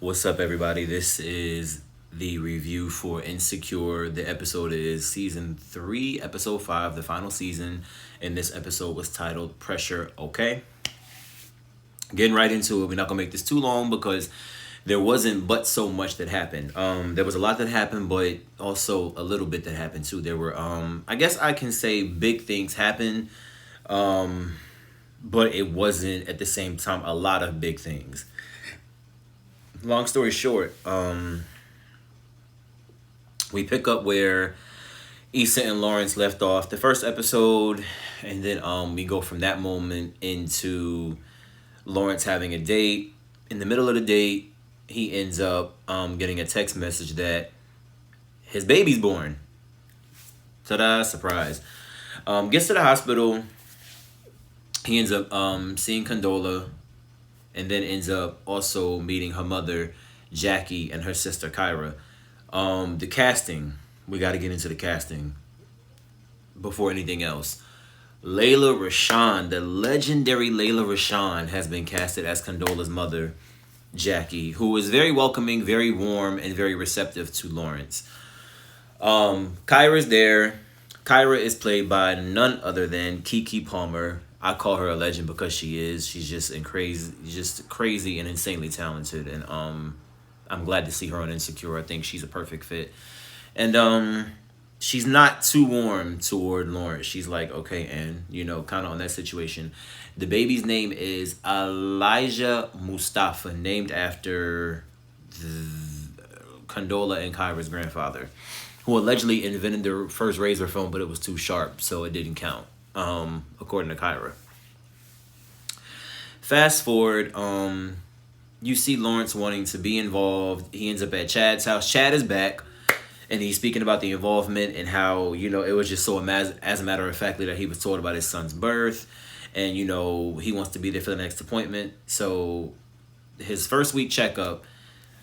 What's up, everybody? This is the review for Insecure. The episode is season 3, episode 5, the final season. And this episode was titled Pressure Okay. Getting right into it, we're not going to make this too long because there wasn't but so much that happened. There was a lot that happened, but also a little bit that happened too. There were, I guess I can say big things happened, but it wasn't at the same time a lot of big things. Long story short, we pick up where Issa and Lawrence left off the first episode, and then we go from that moment into Lawrence having a date. In the middle of the date, he ends up getting a text message that his baby's born. Ta-da, surprise. Gets to the hospital. He ends up seeing Condola, and then ends up also meeting her mother, Jackie, and her sister, Kyra. The casting, we got to get into the casting before anything else. Lela Rochon, the legendary Lela Rochon, has been casted as Condola's mother, Jackie, who is very welcoming, very warm, and very receptive to Lawrence. Kyra's there. Kyra is played by none other than KeKe Palmer. I call her a legend because she is. She's just crazy and insanely talented, and I'm glad to see her on Insecure. I think she's a perfect fit, and she's not too warm toward Lawrence. She's like, okay, and kind of on that situation. The baby's name is Elijah Mustafa, named after Condola and Kyra's grandfather, who allegedly invented the first razor phone, but it was too sharp, so it didn't count, according to Kyra. Fast forward, you see Lawrence wanting to be involved. He ends up at Chad's house. Chad is back, and he's speaking about the involvement and how, it was just so as a matter of factly that he was told about his son's birth, and, he wants to be there for the next appointment. So his first week checkup,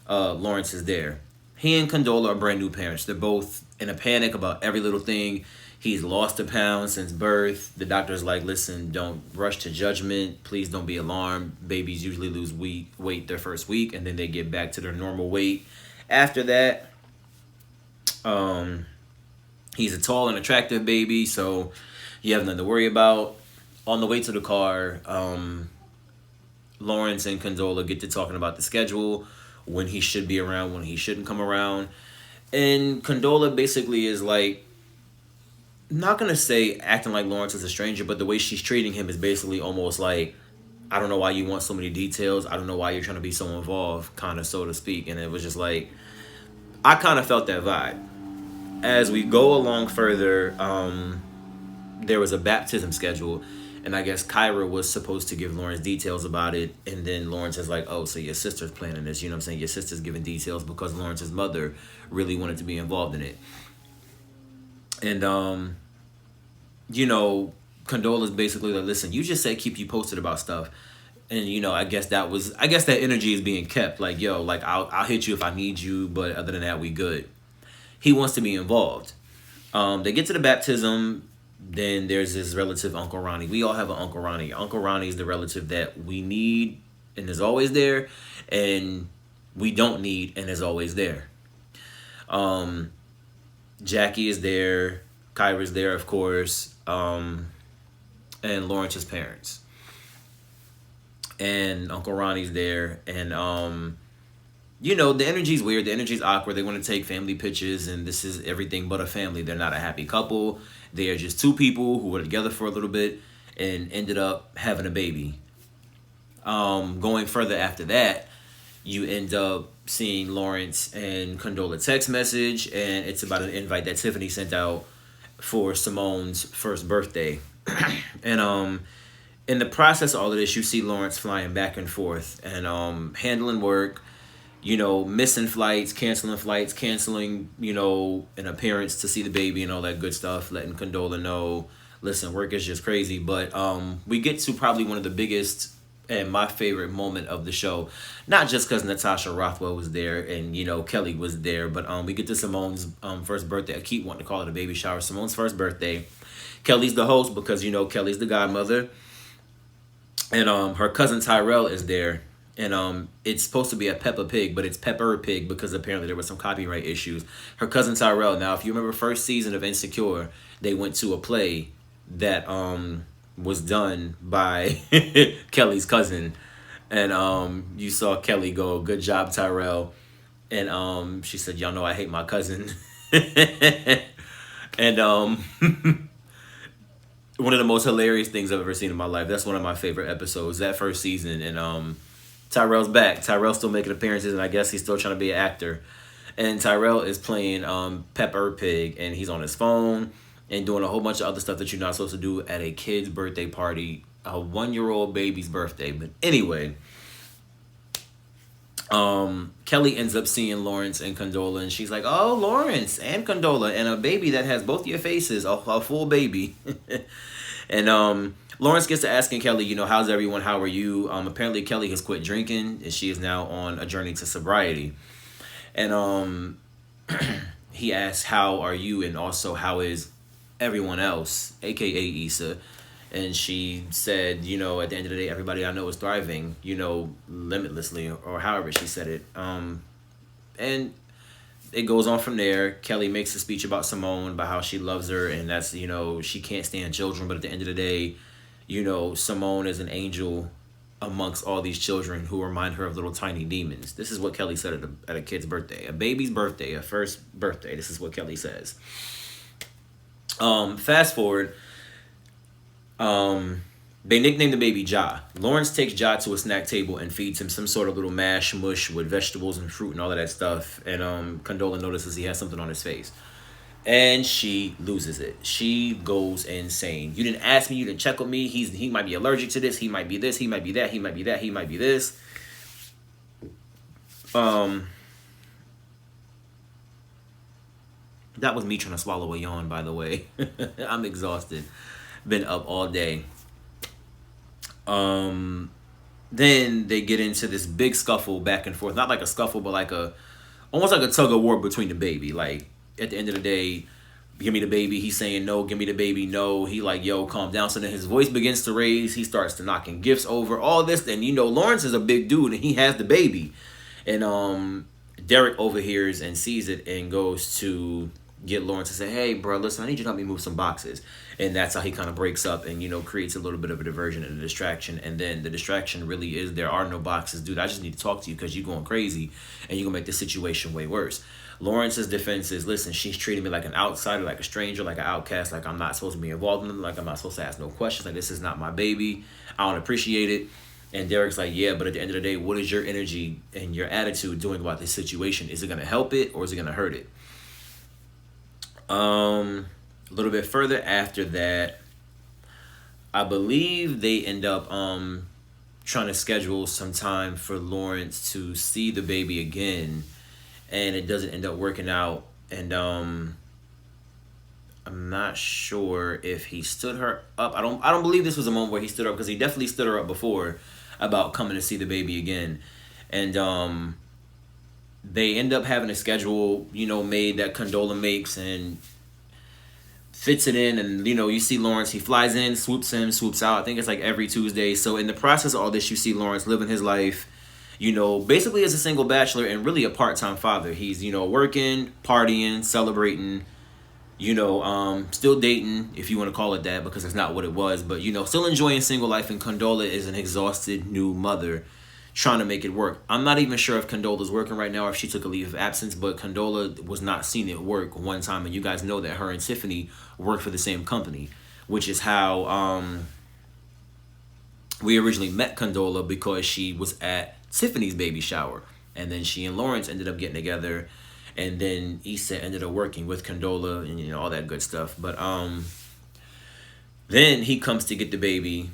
Lawrence is there. He and Condola are brand new parents. They're both in a panic about every little thing. He's lost a pound since birth. The doctor's like, listen, don't rush to judgment. Please don't be alarmed. Babies usually lose weight their first week, and then they get back to their normal weight. After that, he's a tall and attractive baby, so you have nothing to worry about. On the way to the car, Lawrence and Condola get to talking about the schedule, when he should be around, when he shouldn't come around. And Condola basically is like, not going to say acting like Lawrence is a stranger, but the way she's treating him is basically almost like, I don't know why you want so many details. I don't know why you're trying to be so involved, kind of, so to speak. And it was just like, I kind of felt that vibe. As we go along further, there was a baptism schedule, and I guess Kyra was supposed to give Lawrence details about it, and then Lawrence is like, oh, so your sister's planning this, you know what I'm saying? Your sister's giving details because Lawrence's mother really wanted to be involved in it. And, Condola's basically like, listen, you just said keep you posted about stuff. And, I guess that energy is being kept. Like, yo, like, I'll hit you if I need you, but other than that, we good. He wants to be involved. They get to the baptism. Then there's his relative, Uncle Ronnie. We all have an Uncle Ronnie. Uncle Ronnie is the relative that we need and is always there, and we don't need and is always there. Jackie is there. Kyra's there, of course. And Lawrence's parents. And Uncle Ronnie's there. And, the energy's weird. The energy's awkward. They want to take family pictures, and this is everything but a family. They're not a happy couple. They are just two people who were together for a little bit and ended up having a baby. Going further after that, you end up seeing Lawrence and Condola text message, and it's about an invite that Tiffany sent out for Simone's first birthday. And in the process of all of this, you see Lawrence flying back and forth and handling work, missing flights, canceling, an appearance to see the baby and all that good stuff, letting Condola know, listen, work is just crazy. But we get to probably one of the biggest and my favorite moment of the show, not just because Natasha Rothwell was there and, Kelly was there, but we get to Simone's first birthday. I keep wanting to call it a baby shower. Simone's first birthday. Kelly's the host because, Kelly's the godmother. And her cousin Tyrell is there. and it's supposed to be a Peppa Pig, but it's Pepper Pig because apparently there was some copyright issues. Her cousin Tyrell. Now, if you remember first season of Insecure, they went to a play that was done by Kelly's cousin, and you saw Kelly go, "Good job, Tyrell," and she said, "Y'all know I hate my cousin," and one of the most hilarious things I've ever seen in my life. That's one of my favorite episodes. That first season, and Tyrell's back. Tyrell's still making appearances, and I guess he's still trying to be an actor. And Tyrell is playing Pepper Pig, and he's on his phone and doing a whole bunch of other stuff that you're not supposed to do at a kid's birthday party, a 1-year-old baby's birthday. But anyway, Kelly ends up seeing Lawrence and Condola, and she's like, "Oh, Lawrence and Condola, and a baby that has both your faces, a full baby." And Lawrence gets to asking Kelly, "How's everyone? How are you?" Apparently Kelly has quit drinking, and she is now on a journey to sobriety. And he asks, "How are you?" and also, "How is everyone else?" AKA Issa. And she said, at the end of the day, everybody I know is thriving, limitlessly, or however she said it. And it goes on from there. Kelly makes a speech about Simone, about how she loves her, and that's, she can't stand children, but at the end of the day, Simone is an angel amongst all these children who remind her of little tiny demons. This is what Kelly said at a kid's birthday, a baby's birthday, a first birthday. This is what Kelly says. Fast forward. They nicknamed the baby Ja. Lawrence takes Ja to a snack table and feeds him some sort of little mash mush with vegetables and fruit and all of that stuff. And Condola notices he has something on his face. And she loses it. She goes insane. "You didn't ask me, you didn't check with me. He might be allergic to this, he might be this, he might be that, he might be that, he might be this." That was me trying to swallow a yawn, by the way. I'm exhausted. Been up all day. Then they get into this big scuffle back and forth. Not like a scuffle, but almost like a tug of war between the baby. Like, at the end of the day, "Give me the baby." He's saying, "No, give me the baby." No. He like, "Yo, calm down." So then his voice begins to raise. He starts to knocking gifts over. All this. And Lawrence is a big dude and he has the baby. And Derek overhears and sees it and goes to get Lawrence to say, "Hey, bro, listen, I need you to help me move some boxes." And that's how he kind of breaks up and, creates a little bit of a diversion and a distraction. And then the distraction really is, there are no boxes. Dude, I just need to talk to you because you're going crazy and you're going to make the situation way worse. Lawrence's defense is, "Listen, she's treating me like an outsider, like a stranger, like an outcast, like I'm not supposed to be involved in it, like I'm not supposed to ask no questions, like this is not my baby. I don't appreciate it." And Derek's like, "Yeah, but at the end of the day, what is your energy and your attitude doing about this situation? Is it going to help it or is it going to hurt it?" A little bit further after that, I believe they end up trying to schedule some time for Lawrence to see the baby again, and it doesn't end up working out. And I'm not sure if he stood her up. I don't believe this was a moment where he stood her up, because he definitely stood her up before about coming to see the baby again. And they end up having a schedule, made that Condola makes and fits it in. And, you see Lawrence, he flies in, swoops in, swoops out. I think it's like every Tuesday. So in the process of all this, you see Lawrence living his life, basically as a single bachelor and really a part-time father. He's, working, partying, celebrating, still dating, if you want to call it that, because it's not what it was, but, still enjoying single life. And Condola is an exhausted new mother trying to make it work. I'm not even sure if Condola's working right now or if she took a leave of absence, but Condola was not seen at work one time. And you guys know that her and Tiffany work for the same company, which is how we originally met Condola, because she was at Tiffany's baby shower. And then she and Lawrence ended up getting together. And then Issa ended up working with Condola and, all that good stuff. But then he comes to get the baby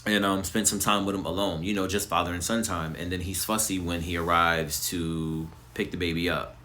and spend some time with him alone, just father and son time. And then he's fussy when he arrives to pick the baby up.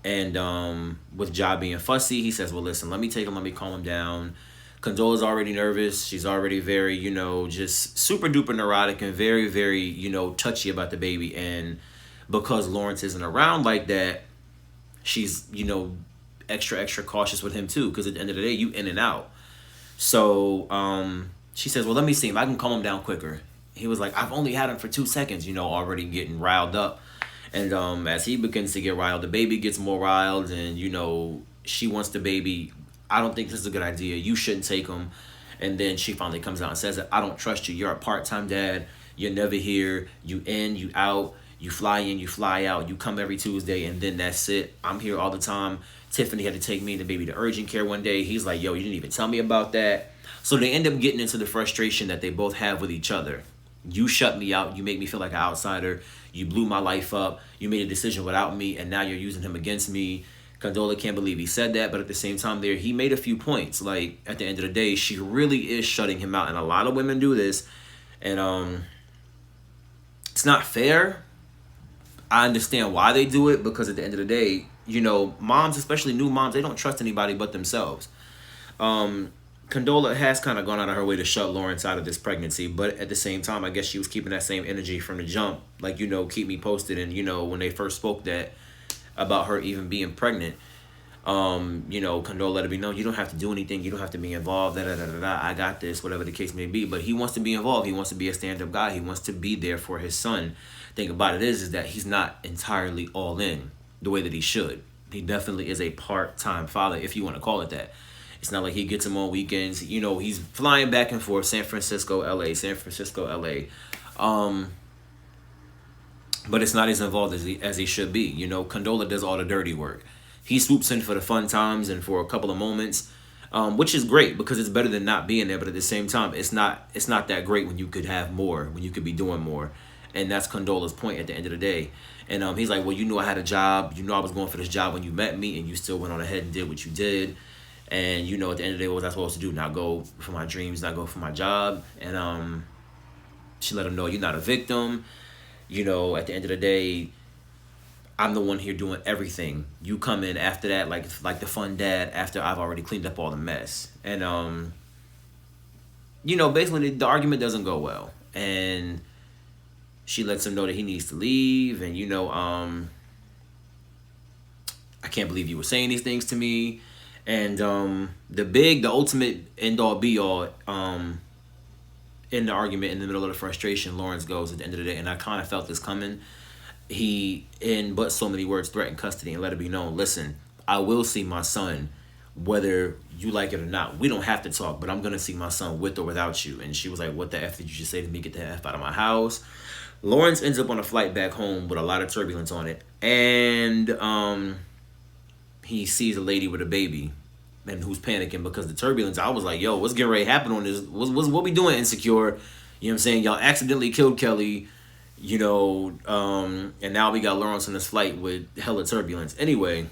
And with Ja being fussy, he says, "Well, listen, let me take him, let me calm him down." Condola's already nervous. She's already very, just super duper neurotic and very, very, touchy about the baby. And because Lawrence isn't around like that, she's, extra cautious with him too. Because at the end of the day, you in and out. So she says, "Well, let me see if I can calm him down quicker." He was like, I've only had him for 2 seconds, already getting riled up. And as he begins to get riled, the baby gets more riled, and she wants the baby. I don't think this is a good idea. You shouldn't take him. And then she finally comes out and says that I don't trust you. You're a part-time dad. You're never here. You in, you out. You fly in, you fly out. You come every Tuesday, and then that's it. I'm here all the time. Tiffany had to take me and the baby to urgent care one day. He's like, yo, you didn't even tell me about that. So they end up getting into the frustration that they both have with each other. You shut me out. You make me feel like an outsider. You blew my life up. You made a decision without me, and now you're using him against me. Condola can't believe he said that, but at the same time he made a few points. Like, at the end of the day, she really is shutting him out, and a lot of women do this, and it's not fair. I understand why they do it, because at the end of the day, moms, especially new moms, they don't trust anybody but themselves. Condola has kind of gone out of her way to shut Lawrence out of this pregnancy, but at the same time, I guess she was keeping that same energy from the jump. Like, keep me posted. And, when they first spoke that about her even being pregnant, Condola let it be known, you don't have to do anything. You don't have to be involved. I got this, whatever the case may be. But he wants to be involved. He wants to be a stand-up guy. He wants to be there for his son. Thing about it is that he's not entirely all in the way that he should. He definitely is a part-time father, if you want to call it that. It's not like he gets him on weekends. He's flying back and forth, San Francisco, LA, San Francisco, LA. But it's not as involved as he should be. Condola does all the dirty work. He swoops in for the fun times and for a couple of moments, which is great because it's better than not being there. But at the same time, it's not that great when you could have more, when you could be doing more. And that's Condola's point at the end of the day. And he's like, well, I had a job. I was going for this job when you met me, and you still went on ahead and did what you did. And, at the end of the day, what was I supposed to do? Not go for my dreams, not go for my job. And she let him know, you're not a victim. At the end of the day, I'm the one here doing everything. You come in after that, like the fun dad, after I've already cleaned up all the mess. And, basically the argument doesn't go well. And she lets him know that he needs to leave. And, I can't believe you were saying these things to me. And the ultimate end-all, be-all in the argument, in the middle of the frustration, Lawrence goes at the end of the day, and I kind of felt this coming. He, in but so many words, threatened custody and let it be known, listen, I will see my son whether you like it or not. We don't have to talk, but I'm going to see my son with or without you. And she was like, what the F did you just say to me? Get the F out of my house. Lawrence ends up on a flight back home with a lot of turbulence on it. And he sees a lady with a baby and who's panicking because of the turbulence. I was like, yo, what's getting ready to happen on this? What we doing, Insecure? You know what I'm saying? Y'all accidentally killed Kelly, and now we got Lawrence on this flight with hella turbulence. Anyway,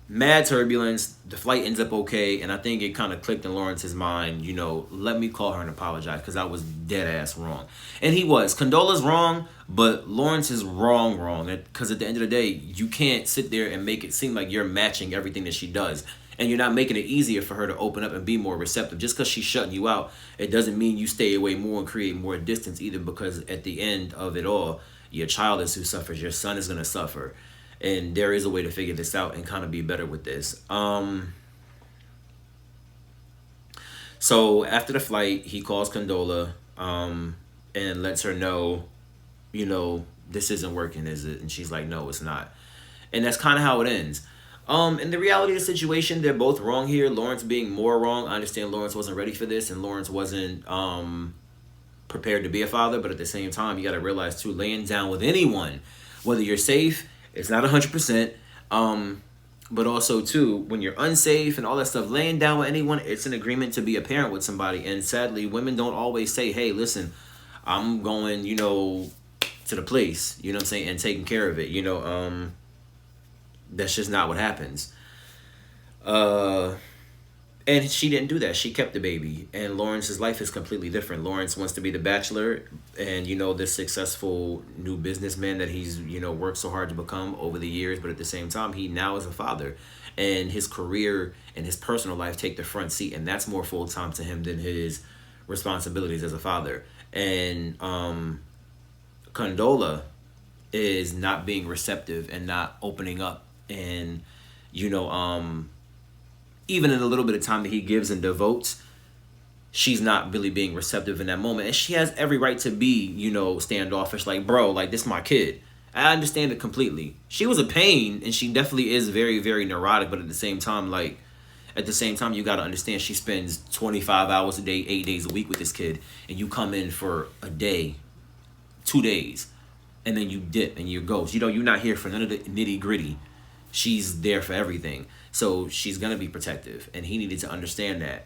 mad turbulence. The flight ends up okay, and I think it kind of clicked in Lawrence's mind, let me call her and apologize because I was dead ass wrong. And he was. Condola's wrong, but Lawrence is wrong. Because at the end of the day, you can't sit there and make it seem like you're matching everything that she does. And you're not making it easier for her to open up and be more receptive. Just because she's shutting you out, it doesn't mean you stay away more and create more distance either, because at the end of it all, your child is who suffers. Your son is going to suffer. And there is a way to figure this out and kind of be better with this. So after the flight, he calls Condola and lets her know, this isn't working, is it? And she's like, no, it's not. And that's kind of how it ends. In the reality of the situation, they're both wrong here. Lawrence being more wrong. I understand Lawrence wasn't ready for this, and Lawrence wasn't prepared to be a father. But at the same time, you got to realize, too, laying down with anyone, whether you're safe, it's not 100%. But also, too, when you're unsafe and all that stuff, laying down with anyone, it's an agreement to be a parent with somebody. And sadly, women don't always say, hey, listen, I'm going, to the place, you know what I'm saying, and taking care of it, that's just not what happens. And she didn't do that. She kept the baby. And Lawrence's life is completely different. Lawrence wants to be the bachelor and, this successful new businessman that he's, worked so hard to become over the years. But at the same time, he now is a father. And his career and his personal life take the front seat. And that's more full-time to him than his responsibilities as a father. And Condola is not being receptive and not opening up. And, even in the little bit of time that he gives and devotes, she's not really being receptive in that moment. And she has every right to be, you know, standoffish. Like, bro, like, this my kid. I understand it completely. She was a pain, and she definitely is very, very neurotic. But at the same time, like, you got to understand she spends 25 hours a day, 8 days a week with this kid. And you come in for a day, 2 days, and then you dip and you ghost. You know, you're not here for none of the nitty gritty. She's there for everything. So she's going to be protective. And he needed to understand that.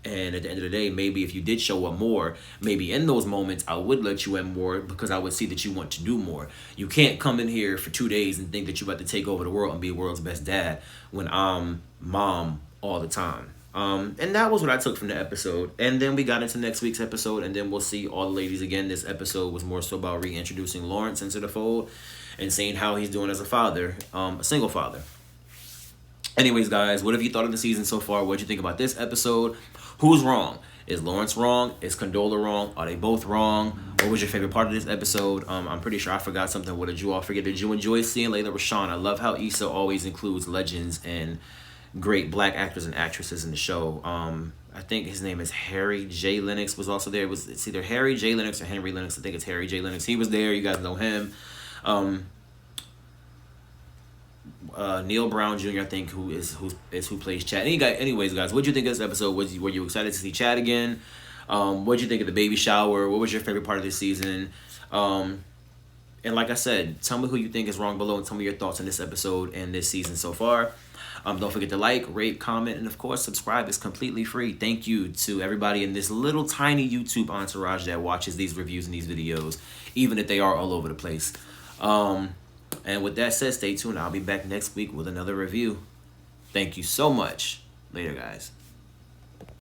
And at the end of the day, maybe if you did show up more, maybe in those moments, I would let you in more because I would see that you want to do more. You can't come in here for 2 days and think that you're about to take over the world and be the world's best dad when I'm mom all the time. And that was what I took from the episode. And then we got into next week's episode, and then we'll see all the ladies again. This episode was more so about reintroducing Lawrence into the fold and seeing how he's doing as a father, a single father. Anyways, guys, what have you thought of the season so far? What did you think about this episode? Who's wrong? Is Lawrence wrong? Is Condola wrong? Are they both wrong? What was your favorite part of this episode? I'm pretty sure I forgot something. What did you all forget? Did you enjoy seeing Lela Rochon? I love how Issa always includes legends and great black actors and actresses in the show. I think his name is Harry J. Lennox was also there. It's either Harry J. Lennox or Henry Lennox. I think it's Harry J. Lennox. He was there. You guys know him. Neil Brown Jr. I think who plays Chad. Anyways, guys, what did you think of this episode? Were you excited to see Chad again? What did you think of the baby shower? What was your favorite part of this season? And like I said, tell me who you think is wrong below, and tell me your thoughts on this episode and this season so far. Don't forget to like, rate, comment, and of course subscribe. It's completely free. Thank you to everybody in this little tiny YouTube entourage that watches these reviews and these videos, even if they are all over the place. And with that said, stay tuned. I'll be back next week with another review. Thank you so much. Later, guys.